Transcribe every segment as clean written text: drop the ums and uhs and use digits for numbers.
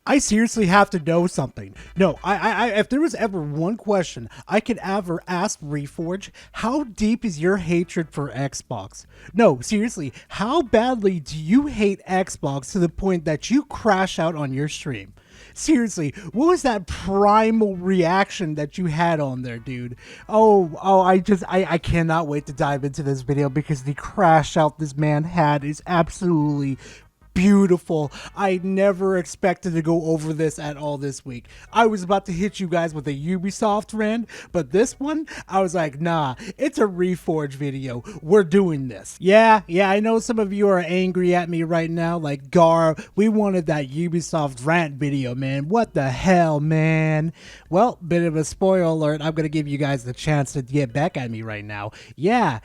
I seriously have to know something. No, if there was ever one question I could ever ask Reforge, how deep is your hatred for Xbox? No, seriously, how badly do you hate Xbox to the point that you crash out on your stream? Seriously, what was that primal reaction that you had on there, dude? I cannot wait to dive into this video because the crash out this man had is absolutely beautiful. I never expected to go over this at all this week. I was about to hit you guys with a Ubisoft rant, but this one, I was like, nah, it's a Reforge video. We're doing this. Yeah, I know some of you are angry at me right now, like, Gar, we wanted that Ubisoft rant video, man. What the hell, man? Well, bit of a spoiler alert, I'm gonna give you guys the chance to get back at me right now. Yeah,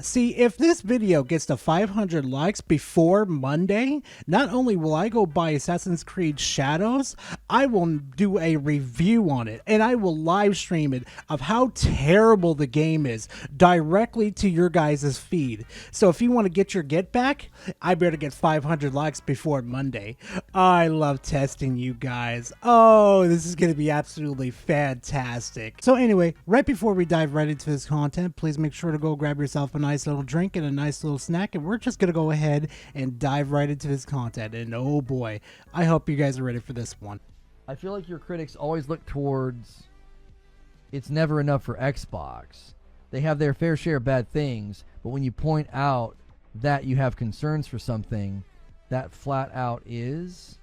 see, if this video gets to 500 likes before Monday, not only will I go buy Assassin's Creed Shadows, I will do a review on it, and I will live stream it of how terrible the game is directly to your guys' feed. So if you want to get your get back, I better get 500 likes before Monday. I love testing you guys. Oh, this is going to be absolutely fantastic. So anyway, right before we dive right into this content, please make sure to go grab yourself a nice little drink and a nice little snack, and we're just going to go ahead and dive right into this content. And oh boy, I hope you guys are ready for this one. I feel like your critics always look towards it's never enough for Xbox. They have their fair share of bad things, but when you point out that you have concerns for something, that flat out is...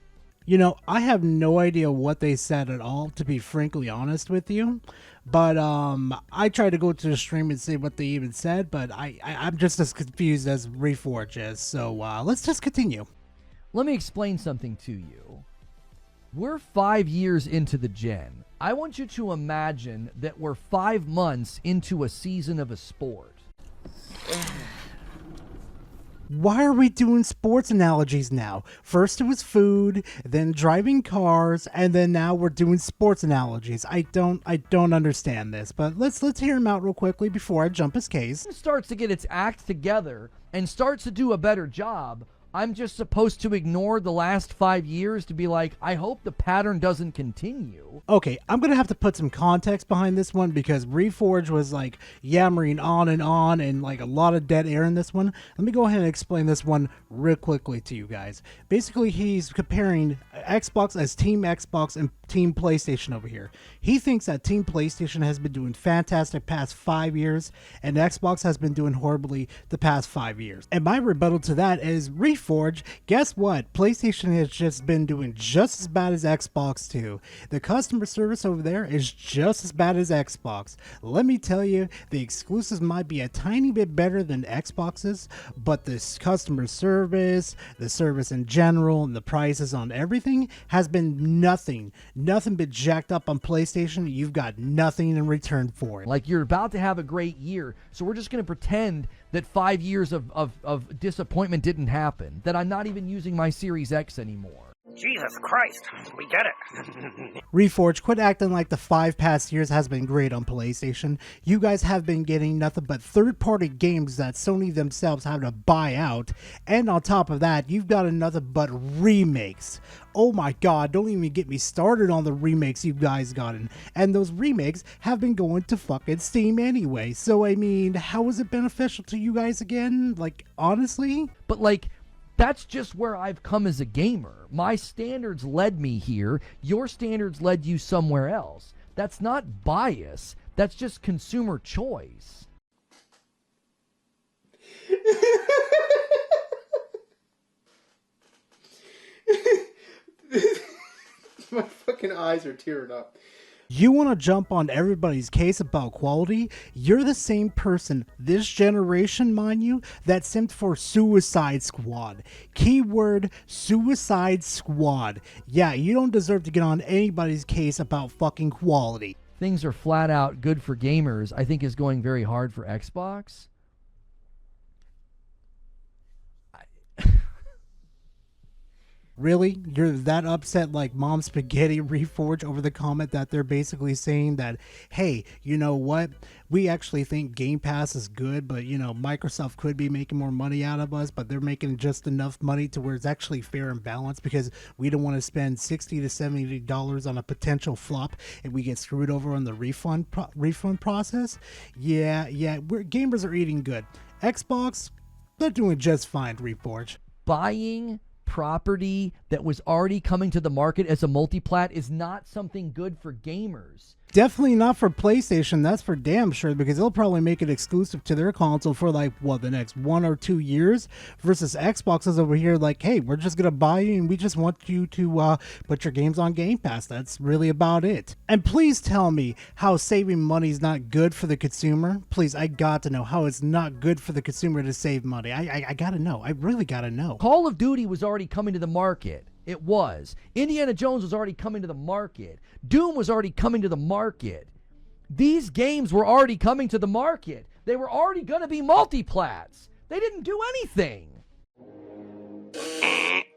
You know, I have no idea what they said at all, to be frankly honest with you. But I tried to go to the stream and see what they even said, but I'm just as confused as Reforge is. So let's just continue. Let me explain something to you. We're 5 years into the gen. I want you to imagine that we're 5 months into a season of a sport. Why are we doing sports analogies now? First it was food, then driving cars, and then now we're doing sports analogies. I don't understand this, but let's hear him out real quickly before I jump his case. It starts to get its act together and starts to do a better job. I'm just supposed to ignore the last 5 years to be like, I hope the pattern doesn't continue. Okay, I'm going to have to put some context behind this one because Reforge was like yammering on and like a lot of dead air in this one. Let me go ahead and explain this one real quickly to you guys. Basically, he's comparing Xbox as Team Xbox and Team PlayStation over here. He thinks that Team PlayStation has been doing fantastic past 5 years and Xbox has been doing horribly the past 5 years. And my rebuttal to that is Reforge, guess what? PlayStation has just been doing just as bad as Xbox too. The customer service over there is just as bad as Xbox. Let me tell you, the exclusives might be a tiny bit better than Xbox's, but this customer service, the service in general, and the prices on everything has been nothing but jacked up on PlayStation. You've got nothing in return for it. Like, you're about to have a great year, so we're just going to pretend that 5 years of disappointment didn't happen, that I'm not even using my Series X anymore. Jesus Christ, we get it. Reforge, quit acting like the 5 past years has been great on PlayStation. You guys have been getting nothing but third-party games that Sony themselves have to buy out, and on top of that, you've got nothing but remakes. Oh my god, don't even get me started on the remakes you guys gotten. And those remakes have been going to fucking Steam anyway. So I mean, how is it beneficial to you guys again? Like, honestly? But like, that's just where I've come as a gamer. My standards led me here. Your standards led you somewhere else. That's not bias. That's just consumer choice. My fucking eyes are tearing up. You want to jump on everybody's case about quality? You're the same person, this generation, mind you, that simped for Suicide Squad. Keyword, Suicide Squad. Yeah, you don't deserve to get on anybody's case about fucking quality. Things are flat out good for gamers, I think is going very hard for Xbox. Really? You're that upset like Mom Spaghetti Reforge over the comment that they're basically saying that, hey, you know what? We actually think Game Pass is good, but, you know, Microsoft could be making more money out of us, but they're making just enough money to where it's actually fair and balanced because we don't want to spend $60 to $70 on a potential flop and we get screwed over on the refund process. Yeah, gamers are eating good. Xbox, they're doing just fine, Reforge. Buying property that was already coming to the market as a multiplat is not something good for gamers. Definitely not for PlayStation, that's for damn sure, because they'll probably make it exclusive to their console for like, what, the next 1 or 2 years, versus Xbox is over here like, hey, we're just gonna buy you and we just want you to put your games on Game Pass. That's really about it. And please tell me how saving money is not good for the consumer. Please, I got to know how it's not good for the consumer to save money. I gotta know. I really gotta know. Call of Duty was already coming to the market. It was. Indiana Jones was already coming to the market. Doom was already coming to the market. These games were already coming to the market. They were already going to be multiplats. They didn't do anything.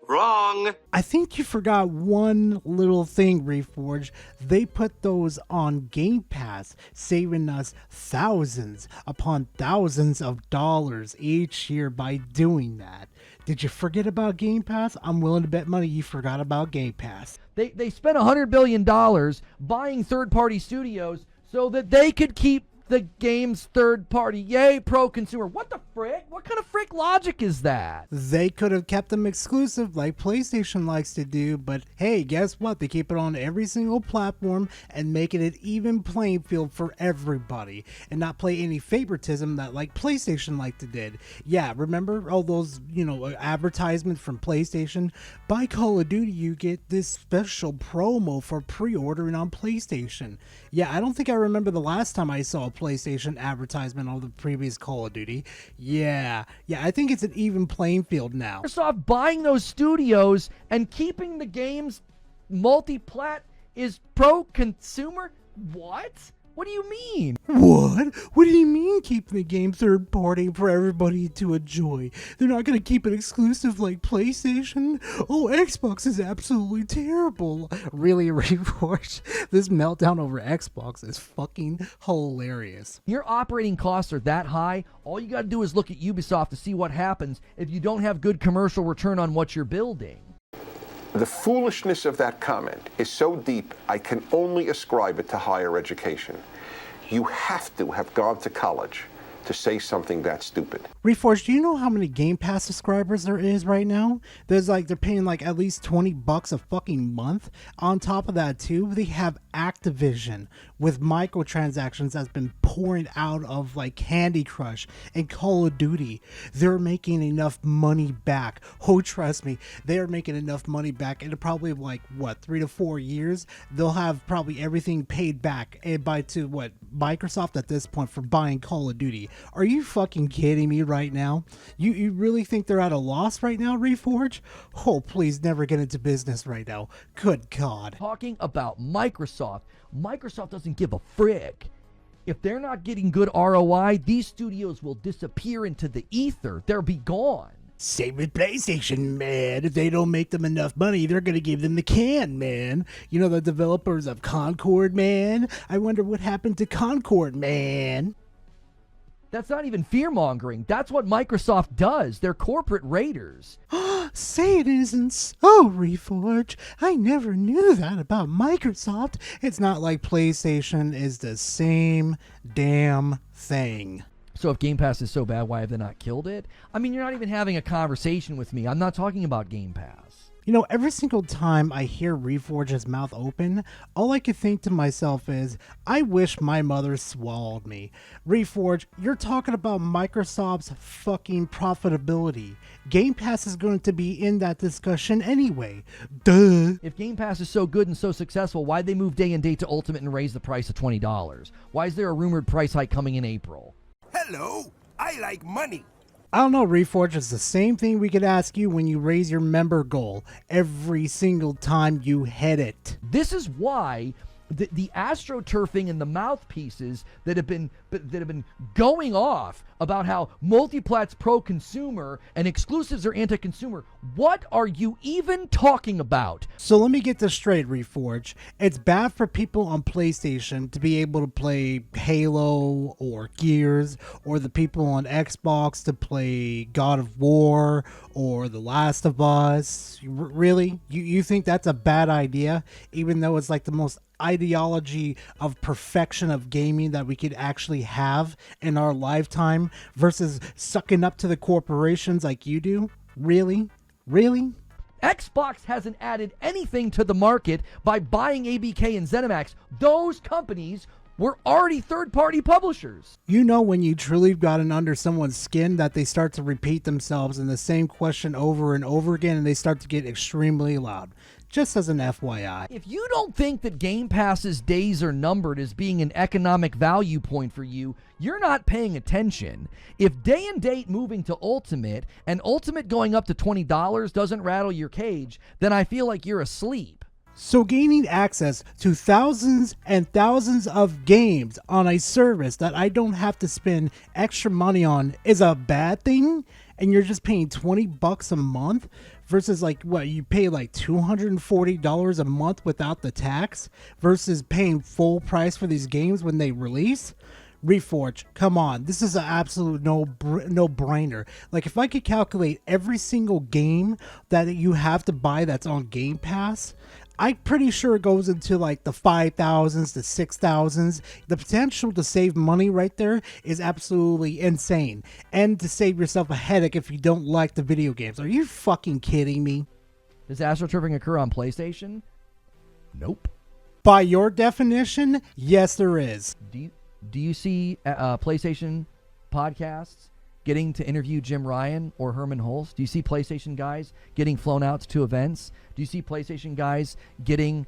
Wrong. I think you forgot one little thing, Reforge. They put those on Game Pass, saving us thousands upon thousands of dollars each year by doing that. Did you forget about Game Pass? I'm willing to bet money you forgot about Game Pass. They spent $100 billion buying third-party studios so that they could keep the game's third-party. Yay, pro-consumer. What the frick? What kind of frick logic is that? They could have kept them exclusive like PlayStation likes to do, but hey, guess what? They keep it on every single platform and making it even playing field for everybody and not play any favoritism that like PlayStation like to did. Yeah, remember all those, advertisements from PlayStation? Buy Call of Duty, you get this special promo for pre-ordering on PlayStation. Yeah, I don't think I remember the last time I saw a PlayStation advertisement on the previous Call of Duty. Yeah, I think it's an even playing field now. Microsoft buying those studios and keeping the games multi-plat is pro-consumer? What? What do you mean? What? What do you mean keeping the game third party for everybody to enjoy? They're not going to keep it exclusive like PlayStation? Oh, Xbox is absolutely terrible. Really, Reforge? This meltdown over Xbox is fucking hilarious. Your operating costs are that high, all you got to do is look at Ubisoft to see what happens if you don't have good commercial return on what you're building. The foolishness of that comment is so deep, I can only ascribe it to higher education. You have to have gone to college to say something that stupid. Reforge, do you know how many Game Pass subscribers there is right now? They're paying like at least $20 a fucking month. On top of that too, they have Activision with microtransactions that's been pouring out of like Candy Crush and Call of Duty. They're making enough money back. Oh, trust me, they're making enough money back in probably like 3 to 4 years. They'll have probably everything paid back and by to Microsoft at this point for buying Call of Duty. Are you fucking kidding me right now? You really think they're at a loss right now, Reforge? Oh, please never get into business right now. Good God. Talking about Microsoft doesn't give a frick. If they're not getting good ROI, these studios will disappear into the ether. They'll be gone. Same with PlayStation, man. If they don't make them enough money, they're gonna give them the can, man. You know, the developers of Concord, man. I wonder what happened to Concord, man. That's not even fear-mongering. That's what Microsoft does. They're corporate raiders. Say it isn't so, Reforge. I never knew that about Microsoft. It's not like PlayStation is the same damn thing. So if Game Pass is so bad, why have they not killed it? I mean, you're not even having a conversation with me. I'm not talking about Game Pass. You know, every single time I hear Reforge's mouth open, all I can think to myself is, I wish my mother swallowed me. Reforge, you're talking about Microsoft's fucking profitability. Game Pass is going to be in that discussion anyway. Duh. If Game Pass is so good and so successful, why'd they move day and date to Ultimate and raise the price to $20? Why is there a rumored price hike coming in April? Hello, I like money. I don't know, Reforge, it's the same thing we could ask you when you raise your member goal every single time you hit it. This is why the astroturfing and the mouthpieces that have been going off about how multiplat's pro-consumer and exclusives are anti-consumer. What are you even talking about? So let me get this straight, Reforge. It's bad for people on PlayStation to be able to play Halo or Gears, or the people on Xbox to play God of War or The Last of Us. Really? You think that's a bad idea? Even though it's like the most ideology of perfection of gaming that we could actually have in our lifetime, versus sucking up to the corporations like you do? Really? Xbox hasn't added anything to the market by buying ABK and ZeniMax. Those companies were already third-party publishers. You know, when you truly gotten under someone's skin, that they start to repeat themselves in the same question over and over again, and they start to get extremely loud. Just as an FYI. If you don't think that Game Pass's days are numbered as being an economic value point for you, you're not paying attention. If day and date moving to Ultimate and Ultimate going up to $20 doesn't rattle your cage, then I feel like you're asleep. So gaining access to thousands and thousands of games on a service that I don't have to spend extra money on is a bad thing? And you're just paying $20 a month versus like what you pay like $240 a month without the tax versus paying full price for these games when they release? Reforge, come on, this is an absolute no-brainer. Like, if I could calculate every single game that you have to buy that's on Game Pass, I'm pretty sure it goes into like the 5,000s to 6,000s. The potential to save money right there is absolutely insane. And to save yourself a headache if you don't like the video games. Are you fucking kidding me? Does astroturfing occur on PlayStation? Nope. By your definition, yes there is. Do you see PlayStation podcasts getting to interview Jim Ryan or Herman Hulst? Do you see PlayStation guys getting flown out to events? Do you see PlayStation guys getting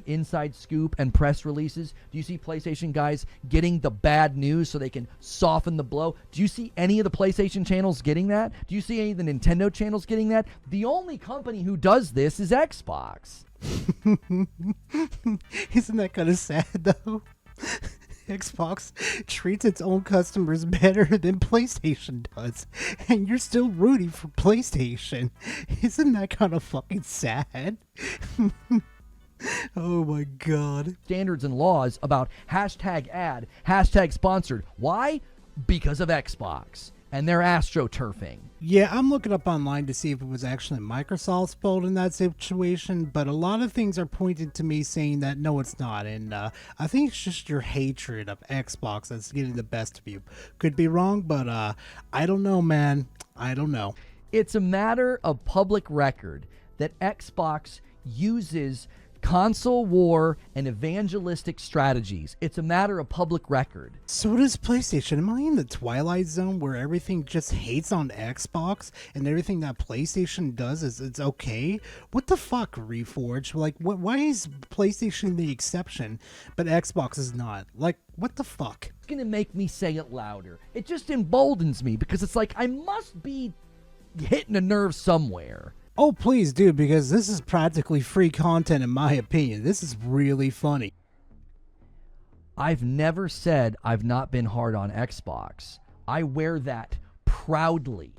inside scoop and press releases? Do you see PlayStation guys getting the bad news so they can soften the blow? Do you see any of the PlayStation channels getting that? Do you see any of the Nintendo channels getting that? The only company who does this is Xbox. Isn't that kind of sad though? Xbox treats its own customers better than PlayStation does, and you're still rooting for PlayStation. Isn't that kind of fucking sad? Oh my god. Standards and laws about hashtag ad, hashtag sponsored. Why? Because of Xbox and their astroturfing. Yeah, I'm looking up online to see if it was actually Microsoft's fault in that situation, but a lot of things are pointing to me saying that no, it's not, and I think it's just your hatred of Xbox that's getting the best of you. Could be wrong, but I don't know, man. I don't know. It's a matter of public record that Xbox uses console war and evangelistic strategies. It's a matter of public record. So does PlayStation. Am I in the Twilight Zone where everything just hates on Xbox and everything that PlayStation does is it's okay? What the fuck, Reforge? Like, why is PlayStation the exception but Xbox is not? Like, what the fuck? It's gonna make me say it louder. It just emboldens me because it's like I must be hitting a nerve somewhere. Oh, please do, because this is practically free content in my opinion. This is really funny. I've never said I've not been hard on Xbox. I wear that proudly.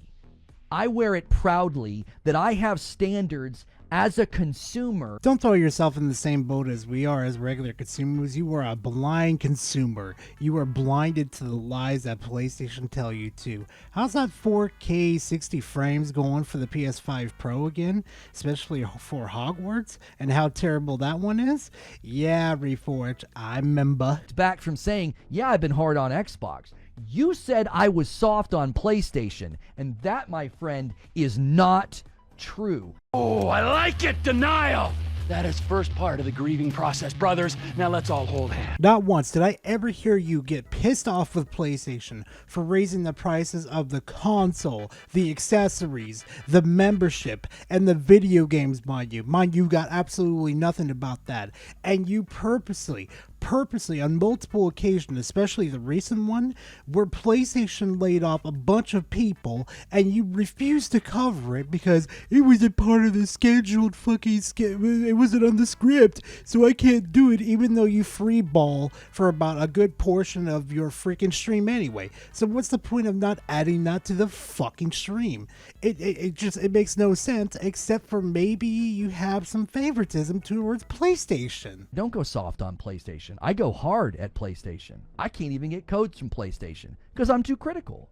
I wear it proudly that I have standards as a consumer. Don't throw yourself in the same boat as we are as regular consumers. You are a blind consumer. You are blinded to the lies that PlayStation tell you to. How's that 4K 60 frames going for the PS5 Pro again? Especially for Hogwarts? And how terrible that one is? Yeah, Reforge, I remember. Back from saying, yeah, I've been hard on Xbox. You said I was soft on PlayStation, and that, my friend, is not true. Oh, I like it, denial. That is first part of the grieving process, brothers. Now let's all hold hands. Not once did I ever hear you get pissed off with PlayStation for raising the prices of the console, the accessories, the membership, and the video games, mind you. Mind you got absolutely nothing about that. And you purposely purposely on multiple occasions, especially the recent one, where PlayStation laid off a bunch of people and you refused to cover it because it wasn't part of the scheduled it wasn't on the script, so I can't do it, even though you free ball for about a good portion of your freaking stream anyway. So what's the point of not adding that to the fucking stream? It makes no sense, except for maybe you have some favoritism towards PlayStation. Don't go soft on PlayStation. I go hard at PlayStation. I can't even get codes from PlayStation because I'm too critical.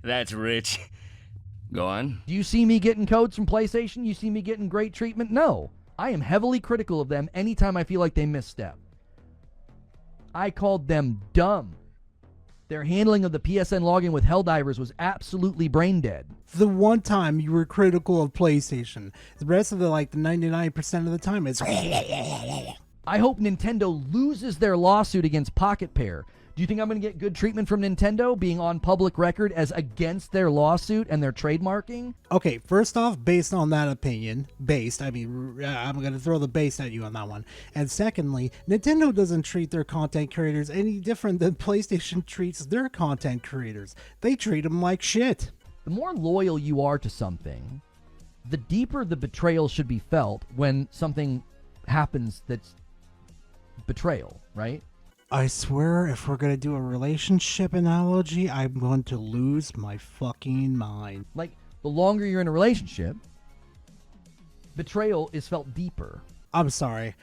That's rich. Go on. Do you see me getting codes from PlayStation? You see me getting great treatment? No. I am heavily critical of them anytime I feel like they misstep. I called them dumb. Their handling of the PSN login with Helldivers was absolutely brain dead. The one time you were critical of PlayStation. The rest of the 99% of the time it's... I hope Nintendo loses their lawsuit against Pocket Pair. Do you think I'm going to get good treatment from Nintendo being on public record as against their lawsuit and their trademarking? Okay, first off, based on that opinion, I'm going to throw the base at you on that one. And secondly, Nintendo doesn't treat their content creators any different than PlayStation treats their content creators. They treat them like shit. The more loyal you are to something, the deeper the betrayal should be felt when something happens that's betrayal, right? I swear, if we're going to do a relationship analogy, I'm going to lose my fucking mind. Like, the longer you're in a relationship, betrayal is felt deeper. I'm sorry.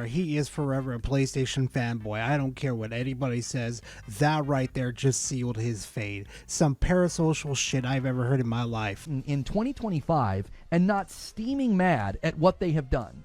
He is forever a PlayStation fanboy. I don't care what anybody says. That right there just sealed his fate. Some parasocial shit I've ever heard in my life. In 2025, and not steaming mad at what they have done.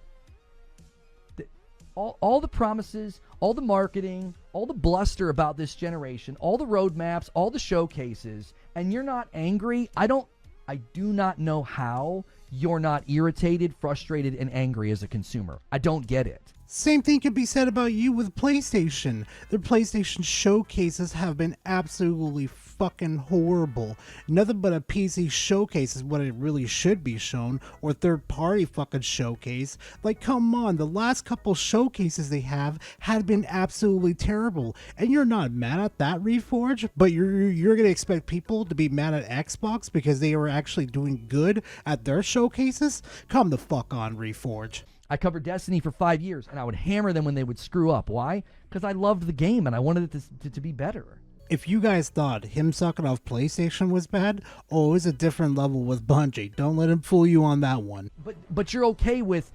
All the promises, all the marketing, all the bluster about this generation, all the roadmaps, all the showcases, and you're not angry. I do not know how you're not irritated, frustrated, and angry as a consumer. I don't get it. Same thing could be said about you with PlayStation. Their PlayStation showcases have been absolutely fucking horrible. Nothing but a PC showcase is what it really should be shown, or third-party fucking showcase. Like, come on, the last couple showcases they have had been absolutely terrible, and you're not mad at that, Reforge, but you're gonna expect people to be mad at Xbox because they were actually doing good at their showcases? Come the fuck on, Reforge. I covered Destiny for 5 years, and I would hammer them when they would screw up. Why? Because I loved the game, and I wanted it to be better. If you guys thought him sucking off PlayStation was bad, it was a different level with Bungie. Don't let him fool you on that one. But you're okay with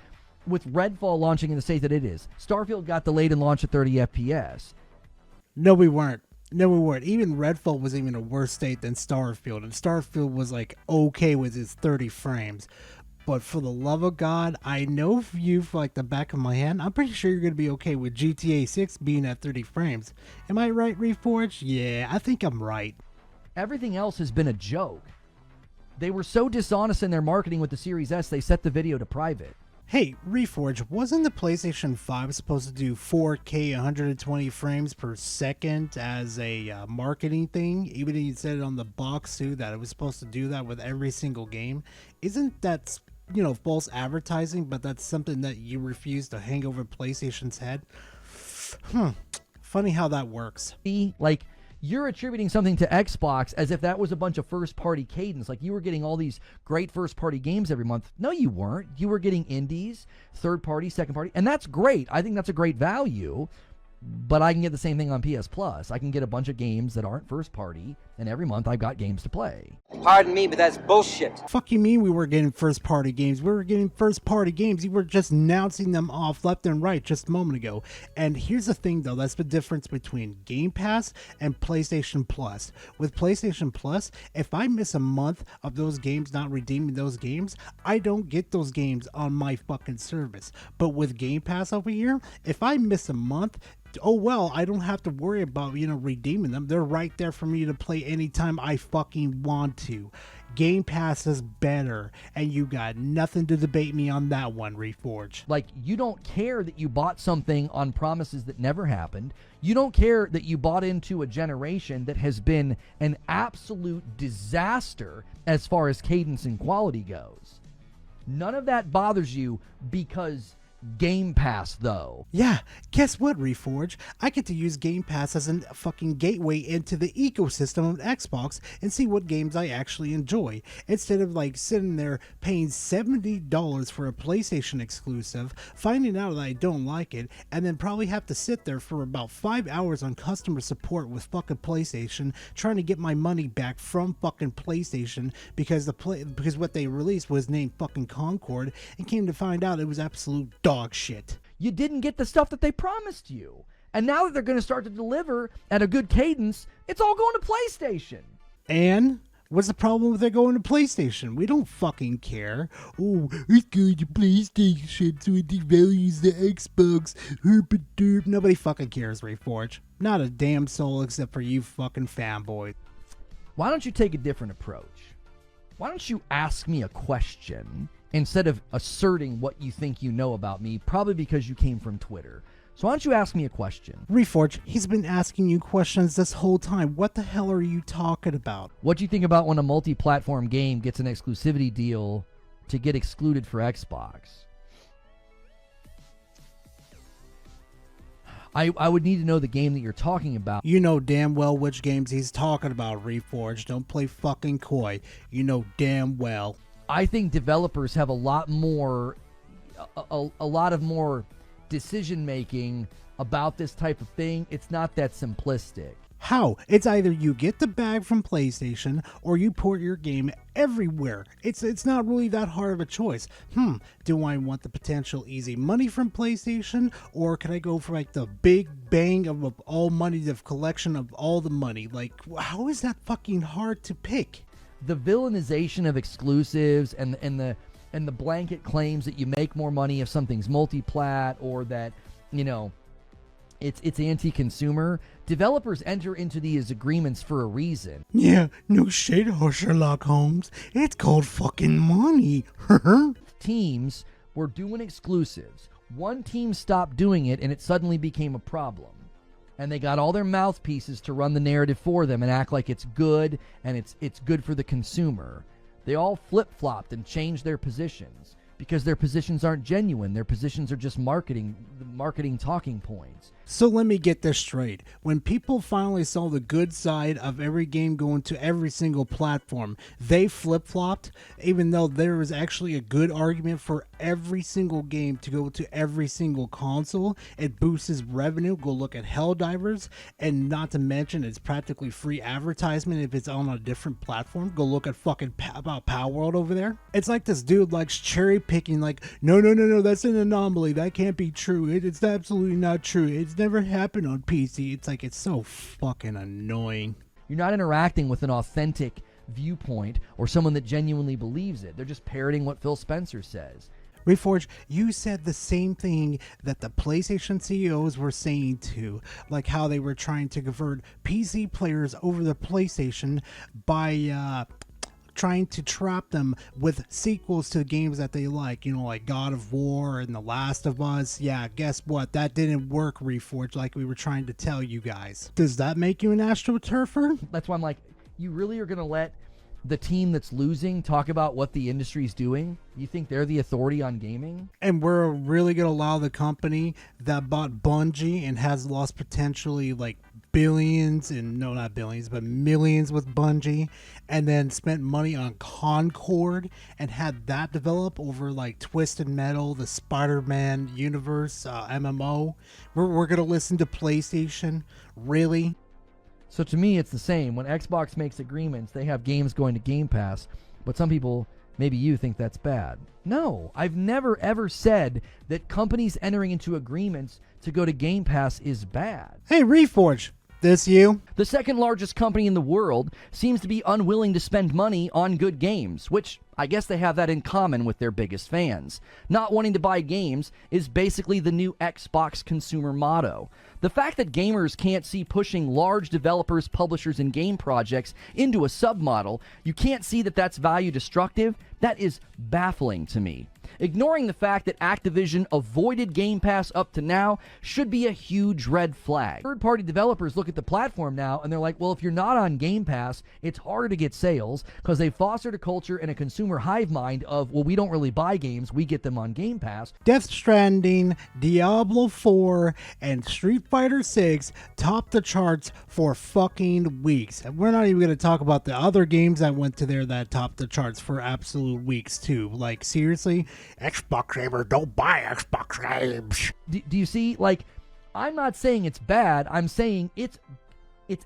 Redfall launching in the state that it is. Starfield got delayed and launched at 30 FPS. No, we weren't. Even Redfall was even a worse state than Starfield, and Starfield was okay with its 30 frames. But for the love of God, I know for you, for the back of my hand, I'm pretty sure you're going to be okay with GTA 6 being at 30 frames. Am I right, Reforge? Yeah, I think I'm right. Everything else has been a joke. They were so dishonest in their marketing with the Series S, they set the video to private. Hey, Reforge, wasn't the PlayStation 5 supposed to do 4K 120 frames per second as a marketing thing? Even though you said it on the box too, that it was supposed to do that with every single game. Isn't that, false advertising, but that's something that you refuse to hang over PlayStation's head? Funny how that works. You're attributing something to Xbox as if that was a bunch of first-party cadence. Like you were getting all these great first-party games every month. No, you weren't. You were getting indies, third-party, second-party, and that's great. I think that's a great value, but I can get the same thing on PS Plus. I can get a bunch of games that aren't first-party, and every month I've got games to play. Pardon me, but that's bullshit. Fuck you mean we were getting first-party games? We were getting first-party games. You were just announcing them off left and right just a moment ago. And here's the thing, though. That's the difference between Game Pass and PlayStation Plus. With PlayStation Plus, if I miss a month of those games not redeeming those games, I don't get those games on my fucking service. But with Game Pass over here, if I miss a month, oh well, I don't have to worry about, redeeming them. They're right there for me to play anytime I fucking want to. Game Pass is better, and you got nothing to debate me on that one, Reforge. You don't care that you bought something on promises that never happened. You don't care that you bought into a generation that has been an absolute disaster as far as cadence and quality goes. None of that bothers you because Game Pass, though. Yeah, guess what, Reforge? I get to use Game Pass as a fucking gateway into the ecosystem of Xbox and see what games I actually enjoy. Instead of like sitting there paying $70 for a PlayStation exclusive, finding out that I don't like it, and then probably have to sit there for about 5 hours on customer support with fucking PlayStation, trying to get my money back from fucking PlayStation because because what they released was named fucking Concord, and came to find out it was absolute dog shit. You didn't get the stuff that they promised you. And now that they're going to start to deliver at a good cadence, it's all going to PlayStation. And what's the problem with it going to PlayStation? We don't fucking care. Oh, it's going to PlayStation, so it devalues the Xbox. Herp derp. Nobody fucking cares, Reforge. Not a damn soul except for you fucking fanboys. Why don't you take a different approach? Why don't you ask me a question instead of asserting what you think you know about me, probably because you came from Twitter? So why don't you ask me a question? Reforge, he's been asking you questions this whole time. What the hell are you talking about? What do you think about when a multi-platform game gets an exclusivity deal to get excluded for Xbox? I would need to know the game that you're talking about. You know damn well which games he's talking about, Reforge. Don't play fucking coy. You know damn well. I think developers have a lot more decision making about this type of thing. It's not that simplistic. How? It's either you get the bag from PlayStation or you port your game everywhere. It's not really that hard of a choice. Do I want the potential easy money from PlayStation, or can I go for like the big bang of all money, the collection of all the money? Like, how is that fucking hard to pick? The villainization of exclusives and the blanket claims that you make more money if something's multi-plat, or that, you know, it's anti-consumer. Developers enter into these agreements for a reason. Yeah, no shit, Sherlock Holmes. It's called fucking money. Teams were doing exclusives. One team stopped doing it, and it suddenly became a problem. And they got all their mouthpieces to run the narrative for them and act like it's good and it's good for the consumer. They all flip-flopped and changed their positions because their positions aren't genuine. Their positions are just marketing talking points. So let me get this straight. When people finally saw the good side of every game going to every single platform, they flip-flopped, even though there was actually a good argument for every single game to go to every single console. It boosts revenue. Go look at Helldivers, and not to mention it's practically free advertisement if it's on a different platform. Go look at fucking about Power World over there. It's like this dude likes cherry picking, like, no, that's an anomaly. That can't be true. It's absolutely not true. It's never happened on PC. It's like, it's so fucking annoying. You're not interacting with an authentic viewpoint or someone that genuinely believes it. They're just parroting what Phil Spencer says. Reforge, you said the same thing that the PlayStation CEOs were saying too, like how they were trying to convert PC players over to PlayStation by trying to trap them with sequels to games that they like, you know, like God of War and The Last of Us. Yeah, guess what? That didn't work, Reforge, like we were trying to tell you guys. Does that make you an AstroTurfer? That's why I'm like, you really are going to let the team that's losing talk about what the industry's doing? You think they're the authority on gaming? And we're really going to allow the company that bought Bungie and has lost potentially like billions, and no, not billions, but millions with Bungie, and then spent money on Concord and had that develop over like Twisted Metal, the Spider-Man universe, MMO. We're going to listen to PlayStation? Really? So to me, it's the same. When Xbox makes agreements, they have games going to Game Pass, but some people, maybe you, think that's bad. No, I've never ever said that companies entering into agreements to go to Game Pass is bad. Hey, Reforge, this you? The second largest company in the world seems to be unwilling to spend money on good games, which I guess they have that in common with their biggest fans. Not wanting to buy games is basically the new Xbox consumer motto. The fact that gamers can't see pushing large developers, publishers, and game projects into a submodel, you can't see that that's value destructive, that is baffling to me. Ignoring the fact that Activision avoided Game Pass up to now should be a huge red flag. Third-party developers look at the platform now and they're like, well, if you're not on Game Pass, it's harder to get sales because they fostered a culture and a consumer hive mind of, well, we don't really buy games, we get them on Game Pass. Death Stranding, Diablo 4, and Street Fighter 6 topped the charts for fucking weeks. And we're not even going to talk about the other games that went to there that topped the charts for absolute weeks too. Like, seriously, Xbox gamers don't buy Xbox games. Do you see? Like, I'm not saying it's bad. I'm saying it's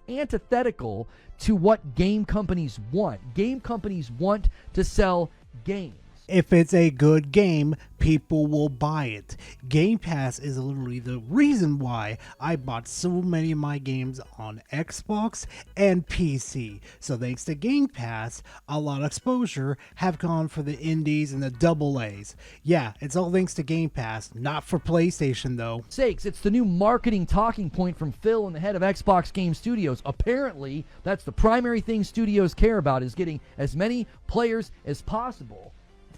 antithetical to what game companies want. Game companies want to sell games. If it's a good game, people will buy it. Game Pass is literally the reason why I bought so many of my games on Xbox and PC. So thanks to Game Pass, a lot of exposure have gone for the indies and the double A's. Yeah, it's all thanks to Game Pass, not for PlayStation though. Sakes, it's the new marketing talking point from Phil and the head of Xbox Game Studios. Apparently, that's the primary thing studios care about, is getting as many players as possible.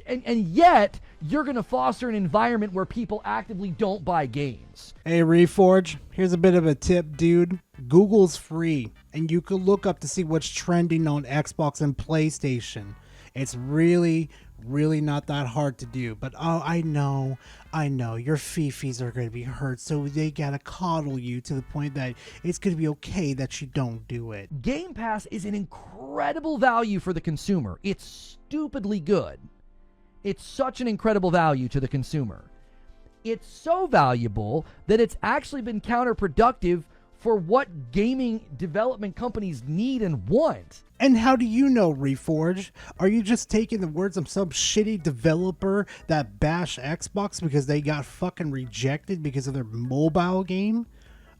And yet, you're going to foster an environment where people actively don't buy games. Hey, Reforge, here's a bit of a tip, dude. Google's free, and you can look up to see what's trending on Xbox and PlayStation. It's really not that hard to do. But oh, I know, your fifis are going to be hurt, so they got to coddle you to the point that it's going to be okay that you don't do it. Game Pass is an incredible value for the consumer. It's stupidly good. It's such an incredible value to the consumer. It's so valuable that it's actually been counterproductive for what gaming development companies need and want. And how do you know, Reforge? Are you just taking the words of some shitty developer that bashed Xbox because they got fucking rejected because of their mobile game?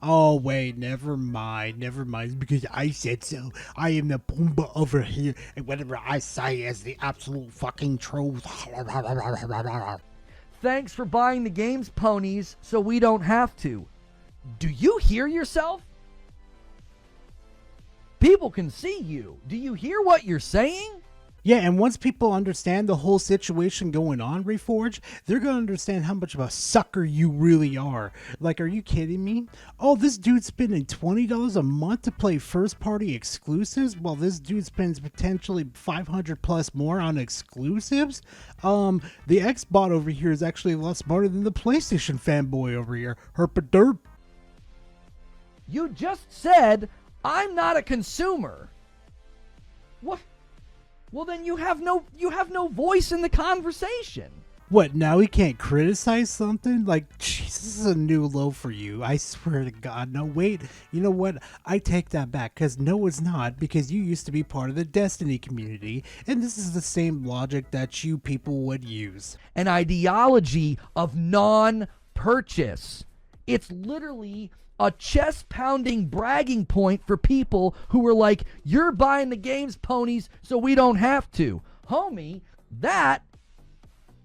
Oh, wait, never mind. It's because I said so. I am the Pumbaa over here, and whatever I say is the absolute fucking truth. Thanks for buying the games, ponies, so we don't have to. Do you hear yourself? People can see you. Do you hear what you're saying? Yeah, and once people understand the whole situation going on, Reforge, they're going to understand how much of a sucker you really are. Like, are you kidding me? Oh, this dude's spending $20 a month to play first-party exclusives, while this dude spends potentially $500 plus more on exclusives? The Xbot over here is actually a lot smarter than the PlayStation fanboy over here. Herpaderp. You just said, I'm not a consumer. What? Well, then you have no voice in the conversation. What, now we can't criticize something? Like, jeez, this is a new low for you. I swear to God. No, wait. You know what? I take that back, because no, it's not, because you used to be part of the Destiny community, and this is the same logic that you people would use. An ideology of non-purchase. It's literally a chest-pounding bragging point for people who were like, you're buying the games, ponies, so we don't have to. Homie, that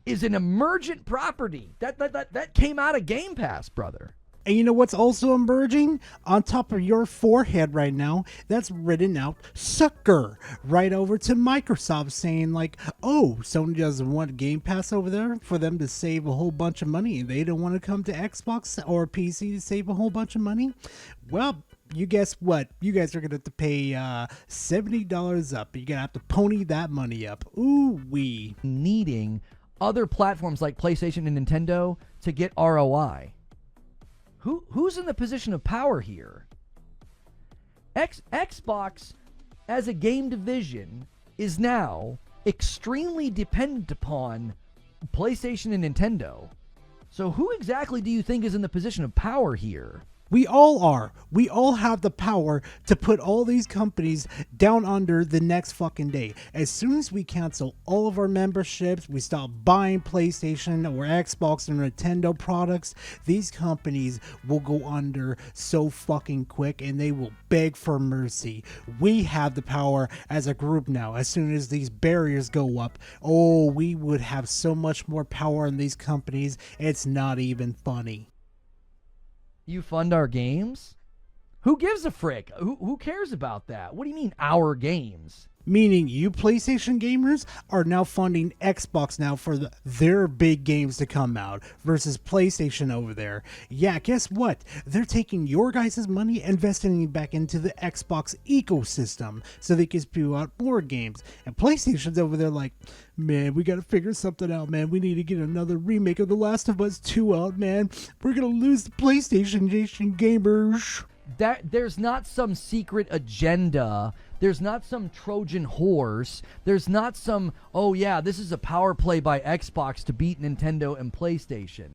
is an emergent property. That came out of Game Pass, brother. And you know what's also emerging? On top of your forehead right now, that's written out sucker right over to Microsoft saying like, oh, Sony doesn't want Game Pass over there for them to save a whole bunch of money and they don't want to come to Xbox or PC to save a whole bunch of money. Well, you guess what? You guys are going to have to pay $70 up. You're going to have to pony that money up. Ooh-wee. Needing other platforms like PlayStation and Nintendo to get ROI. Who's in the position of power here? Xbox, as a game division, is now extremely dependent upon PlayStation and Nintendo. So who exactly do you think is in the position of power here? We all are. We all have the power to put all these companies down under the next fucking day. As soon as we cancel all of our memberships, we stop buying PlayStation or Xbox and Nintendo products, these companies will go under so fucking quick and they will beg for mercy. We have the power as a group now. As soon as these barriers go up, oh, we would have so much more power in these companies. It's not even funny. You fund our games? Who gives a frick? Who cares about that? What do you mean, our games? Meaning you PlayStation gamers are now funding Xbox now for their big games to come out versus PlayStation over there. Yeah, guess what? They're taking your guys' money, investing it back into the Xbox ecosystem so they can spew out more games. And PlayStation's over there like, man, we gotta figure something out, man. We need to get another remake of The Last of Us 2 out, man. We're gonna lose the PlayStation gamers. There's not some secret agenda. There's not some Trojan horse. There's not some, oh yeah, this is a power play by Xbox to beat Nintendo and PlayStation.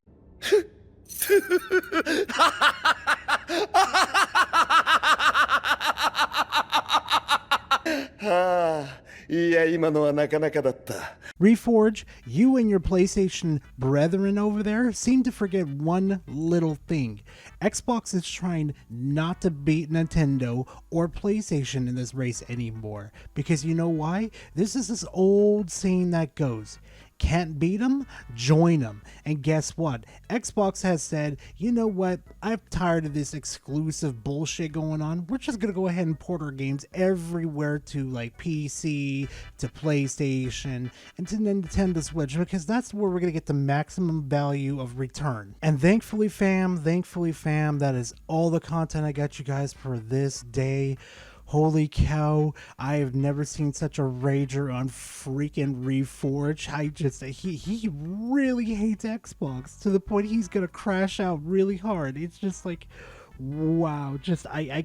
Reforge, you and your PlayStation brethren over there seem to forget one little thing. Xbox is trying not to beat Nintendo or PlayStation in this race anymore. Because you know why? This is this old saying that goes, can't beat them, join them. And guess what? Xbox has said, you know what? I'm tired of this exclusive bullshit going on. We're just going to go ahead and port our games everywhere to like PC, to PlayStation, and to Nintendo Switch because that's where we're going to get the maximum value of return. And thankfully, fam, that is all the content I got you guys for this day. Holy cow, I have never seen such a rager on freaking Reforge. He really hates Xbox to the point he's gonna crash out really hard. It's just like, wow, I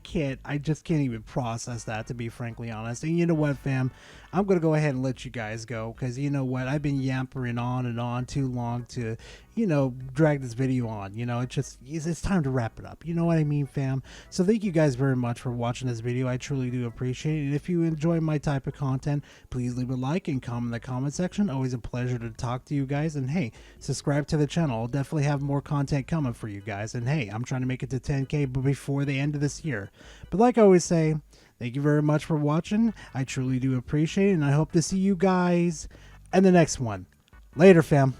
just can't even process that, to be frankly honest. And you know what, fam? I'm gonna go ahead and let you guys go because you know what? I've been yampering on and on too long to, you know, drag this video on. You know, it's time to wrap it up. You know what I mean, fam? So thank you guys very much for watching this video. I truly do appreciate it. And if you enjoy my type of content, please leave a like and comment in the comment section. Always a pleasure to talk to you guys. And hey, subscribe to the channel. I'll definitely have more content coming for you guys. And hey, I'm trying to make it to 10K before the end of this year. But like I always say, thank you very much for watching. I truly do appreciate it, and I hope to see you guys in the next one. Later, fam.